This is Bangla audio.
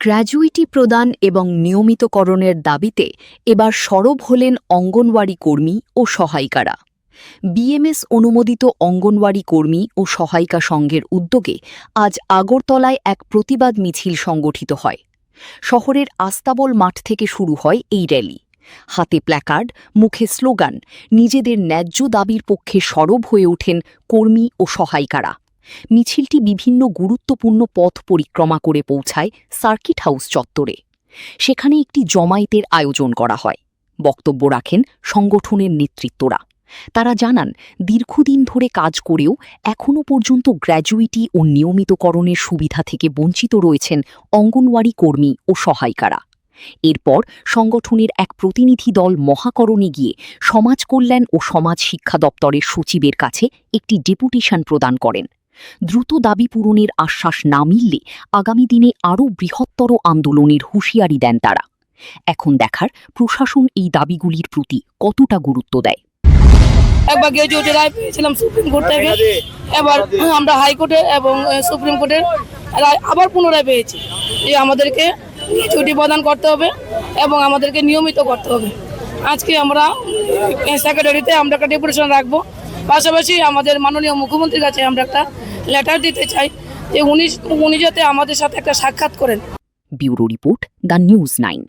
গ্র্যাজুইটি প্রদান এবং নিয়মিতকরণের দাবিতে এবার সরব হলেন অঙ্গনওয়াড়ি কর্মী ও সহায়িকারা। বিএমএস অনুমোদিত অঙ্গনওয়াড়ি কর্মী ও সহায়িকা সংঘের উদ্যোগে আজ আগরতলায় এক প্রতিবাদ মিছিল সংগঠিত হয়। শহরের আস্তাবল মাঠ থেকে শুরু হয় এই র্যালি। হাতে প্ল্যাকার্ড, মুখে স্লোগান, নিজেদের ন্যায্য দাবির পক্ষে সরব হয়ে ওঠেন কর্মী ও সহায়িকারা। মিছিলটি বিভিন্ন গুরুত্বপূর্ণ পথ পরিক্রমা করে পৌঁছায় সার্কিট হাউস চত্বরে। সেখানে একটি জমায়েতের আয়োজন করা হয়। বক্তব্য রাখেন সংগঠনের নেতৃত্বরা। তারা জানান, দীর্ঘদিন ধরে কাজ করেও এখনও পর্যন্ত গ্র্যাজুইটি ও নিয়মিতকরণের সুবিধা থেকে বঞ্চিত রয়েছেন অঙ্গনওয়াড়ি কর্মী ও সহায়িকারা। এরপর সংগঠনের এক প্রতিনিধি দল মহাকরণে গিয়ে সমাজ কল্যাণ ও সমাজ শিক্ষা দপ্তরের সচিবের কাছে একটি ডেপুটেশন প্রদান করেন। দ্রুত দাবি পূরণের আশ্বাস না মিললে আগামী দিনে আরও বৃহত্তর আন্দোলনের হুঁশিয়ারি দেন তারা। এখন দেখার প্রশাসন এই দাবিগুলির প্রতি কতটা গুরুত্ব দেয়। একবার গ্র্যাজুইটি রায় পেয়েছিলাম সুপ্রিম কোর্ট থেকে, এবার আমরা হাইকোর্টে এবং সুপ্রিম কোর্টের রায় আবার পুনরায় পেয়েছি যে আমাদেরকে গ্র্যাজুইটি প্রদান করতে হবে এবং আমাদেরকে নিয়মিত করতে হবে। আজকে আমরা সেক্রেটারিতে আমরা একটা ডেপুটেশন রাখবো। পাশাপাশি আমাদের মাননীয় মুখ্যমন্ত্রীর কাছে আমরা একটা লেটার দিতে চাই যে উনি যাতে আমাদের সাথে একটা সাক্ষাৎ করেন। Bureau report, the news 9।